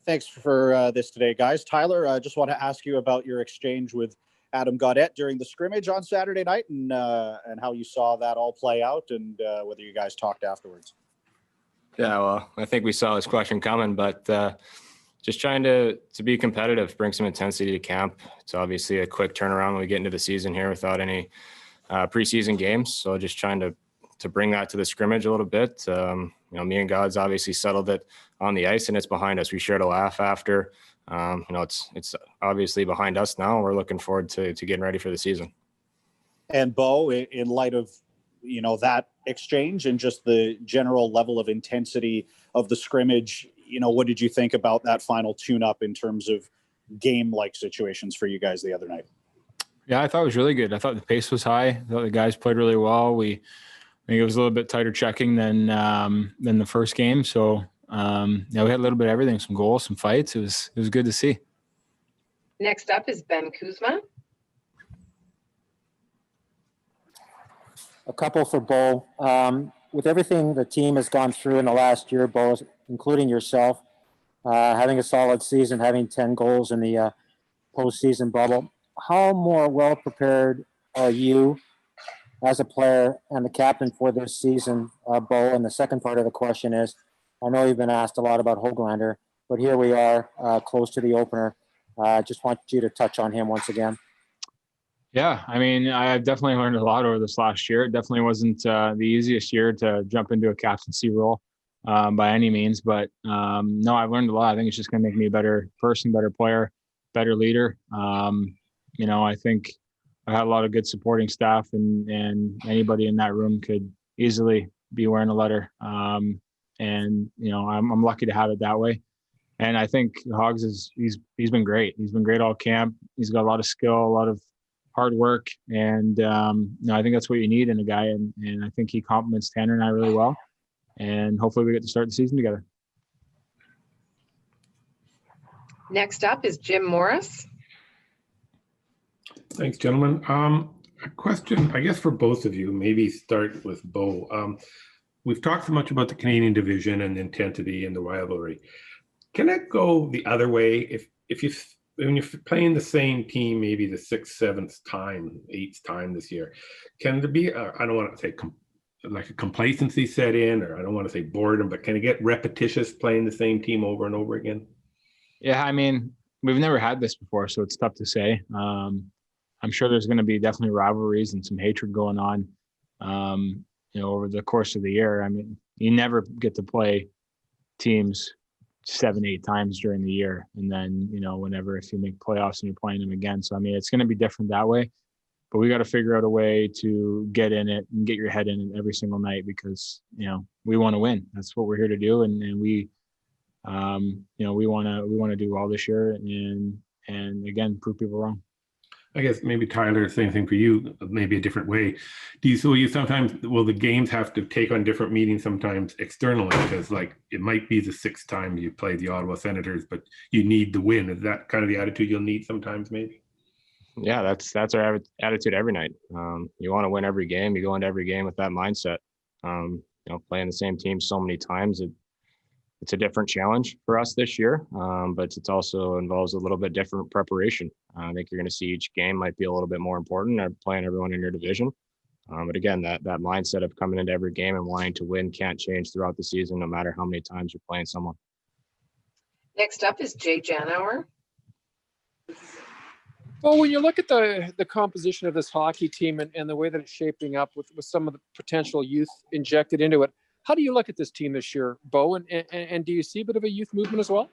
Thanks for this today, guys. Tyler, I just want to ask you about your exchange with Adam Gaudette during the scrimmage on Saturday night, and how you saw that all play out, and whether you guys talked afterwards. Yeah, well, I think we saw this question coming, but just trying to be competitive, bring some intensity to camp. It's obviously a quick turnaround when we get into the season here without any preseason games. So just trying to bring that to the scrimmage a little bit. Me and God's obviously settled it on the ice, and it's behind us. We shared a laugh after. It's obviously behind us now. We're looking forward to getting ready for the season. And Bo, in light of that exchange and just the general level of intensity of the scrimmage, what did you think about that final tune-up in terms of game-like situations for you guys the other night? Yeah, I thought it was really good. I thought the pace was high. I thought the guys played really well. I think it was a little bit tighter checking than the first game. So we had a little bit of everything, some goals, some fights. It was good to see. Next up is Ben Kuzma. A couple for Bo. With everything the team has gone through in the last year, Bo, including yourself, having a solid season, having 10 goals in the postseason bubble, how more well prepared are you as a player and the captain for this season, Bo? And the second part of the question is, I know you've been asked a lot about Höglander, but here we are close to the opener. Just want you to touch on him once again. Yeah, I mean, I've definitely learned a lot over this last year. It definitely wasn't the easiest year to jump into a captaincy role by any means, but no, I've learned a lot. I think it's just going to make me a better person, better player, better leader. I think I had a lot of good supporting staff, and anybody in that room could easily be wearing a letter. I'm lucky to have it that way. And I think Hogs he's been great. He's been great all camp. He's got a lot of skill, a lot of hard work, and I think that's what you need in a guy. And I think he complements Tanner and I really well. And hopefully we get to start the season together. Next up is Jim Morris. Thanks, gentlemen. A question, I guess, for both of you. Maybe start with Bo. We've talked so much about the Canadian division and the intensity and the rivalry. Can it go the other way when you're playing the same team, maybe the 6th, 7th time, 8th time this year? Can there be, I don't want to say like a complacency set in, or I don't want to say boredom, but can it get repetitious playing the same team over and over again? Yeah, I mean, we've never had this before, so it's tough to say. I'm sure there's going to be definitely rivalries and some hatred going on, over the course of the year. I mean, you never get to play teams 7-8 times during the year, and then if you make playoffs and you're playing them again. So I mean, it's going to be different that way, but we got to figure out a way to get in it and get your head in it every single night, because we want to win. That's what we're here to do, and we want to do well this year, and again, prove people wrong. I guess maybe Tyler, same thing for you, maybe a different way. Will the games have to take on different meanings sometimes externally? Because it might be the 6th time you play the Ottawa Senators, but you need the win. Is that kind of the attitude you'll need sometimes, maybe? Yeah, that's our attitude every night. You want to win every game. You go into every game with that mindset. Playing the same team so many times, it's a different challenge for us this year, but it also involves a little bit different preparation. I think you're going to see each game might be a little bit more important than playing everyone in your division. But again, that mindset of coming into every game and wanting to win can't change throughout the season, no matter how many times you're playing someone. Next up is Jay Janauer. Well, when you look at the composition of this hockey team and the way that it's shaping up with some of the potential youth injected into it, how do you look at this team this year, Bo? And do you see a bit of a youth movement as well?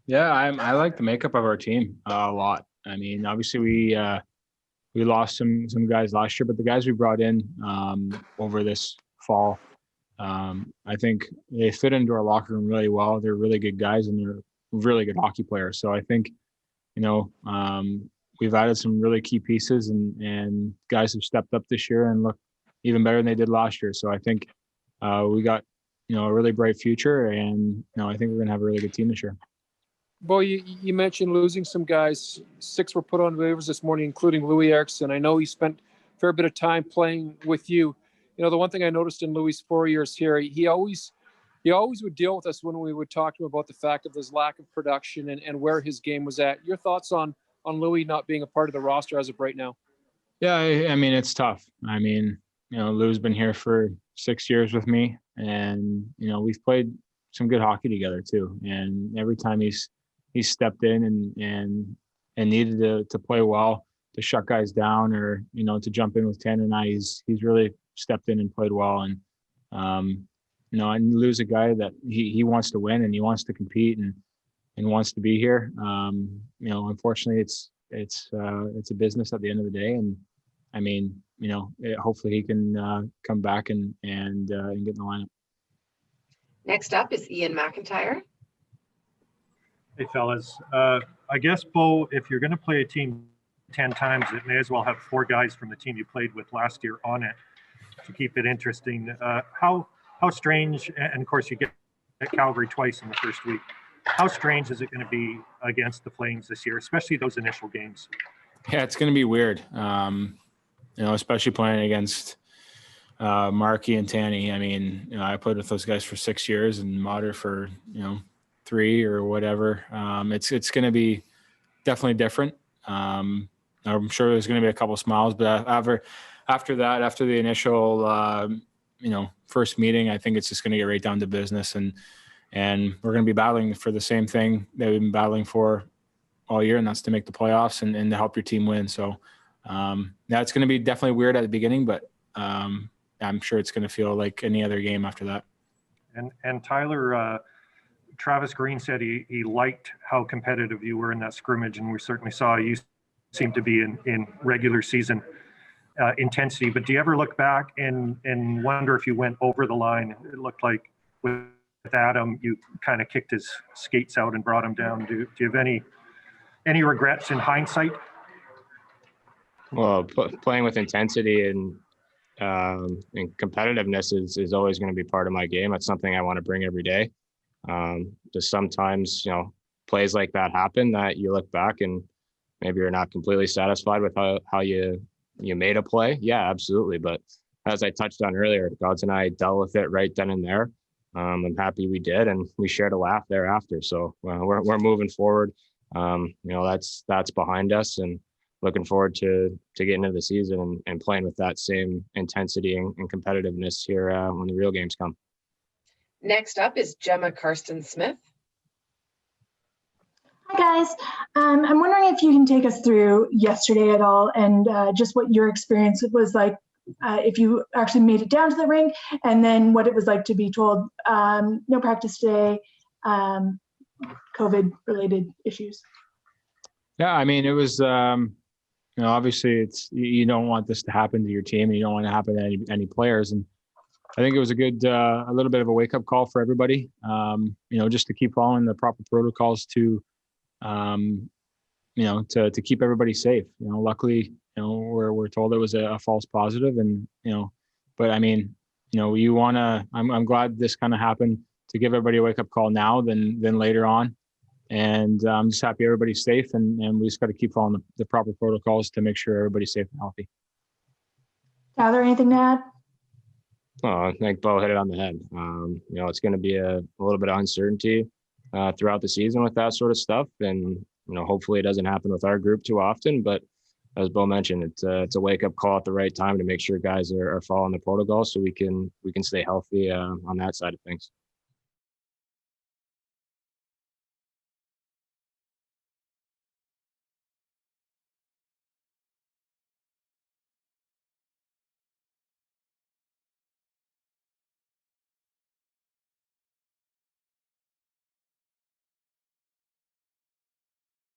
Yeah, I like the makeup of our team a lot. I mean, obviously we lost some guys last year, but the guys we brought in over this fall, I think they fit into our locker room really well. They're really good guys, and they're really good hockey players. So I think, we've added some really key pieces, and guys have stepped up this year and look even better than they did last year. So I think we got, a really bright future, and I think we're going to have a really good team this year. Bo, you mentioned losing some guys. 6 were put on waivers this morning, including Louis Eriksson. I know he spent a fair bit of time playing with you. The one thing I noticed in Louis' 4 years here, he always he always would deal with us when we would talk to him about the fact of his lack of production and where his game was at. Your thoughts on Louis not being a part of the roster as of right now? Yeah, I mean, it's tough. I mean, Lou's been here for 6 years with me, and we've played some good hockey together too. And every time he's stepped in and needed to play well, to shut guys down, or to jump in with Tan and I, he's really stepped in and played well. And and Lou's a guy that he wants to win, and he wants to compete, and wants to be here. Unfortunately, it's a business at the end of the day, and I mean, hopefully he can come back and get in the lineup. Next up is Ian McIntyre. Hey, fellas. I guess, Bo, if you're going to play a team 10 times, it may as well have 4 guys from the team you played with last year on it to keep it interesting. How strange, and of course you get at Calgary twice in the first week. How strange is it going to be against the Flames this year, especially those initial games? Yeah, it's going to be weird. Especially playing against Markey and Tanny. I mean, I played with those guys for 6 years, and Motte for 3 or whatever. It's going to be definitely different. I'm sure there's going to be a couple smiles, but after the initial first meeting, I think it's just going to get right down to business, and we're going to be battling for the same thing that we've been battling for all year, and that's to make the playoffs and to help your team win. So it's going to be definitely weird at the beginning, but I'm sure it's going to feel like any other game after that. And Tyler, Travis Green said he liked how competitive you were in that scrimmage, and we certainly saw you seem to be in regular season intensity. But do you ever look back and wonder if you went over the line? It looked like with Adam, you kind of kicked his skates out and brought him down. Do you have any regrets in hindsight? Well, playing with intensity and competitiveness is always going to be part of my game. It's something I want to bring every day. Just sometimes, plays like that happen that you look back and maybe you're not completely satisfied with how you made a play. Yeah, absolutely. But as I touched on earlier, Gods and I dealt with it right then and there. I'm happy we did, and we shared a laugh thereafter. So we're moving forward. That's behind us, and looking forward to getting into the season and playing with that same intensity and competitiveness here when the real games come. Next up is Gemma Karsten-Smith. Hi, guys. I'm wondering if you can take us through yesterday at all, and just what your experience was like, if you actually made it down to the rink, and then what it was like to be told no practice today, COVID-related issues. Yeah, I mean, it was, obviously you don't want this to happen to your team, and you don't want it to happen to any players. And I think it was a little bit of a wake-up call for everybody, just to keep following the proper protocols to keep everybody safe. Luckily, we're told it was a false positive, and but I mean, I'm glad this kind of happened to give everybody a wake-up call now than later on. And I'm just happy everybody's safe, and we just got to keep following the proper protocols to make sure everybody's safe and healthy. Tyler, anything to add? I think Bo hit it on the head. It's going to be a little bit of uncertainty throughout the season with that sort of stuff, and hopefully it doesn't happen with our group too often. But as Bo mentioned, it's a wake up call at the right time to make sure guys are following the protocol so we can stay healthy on that side of things.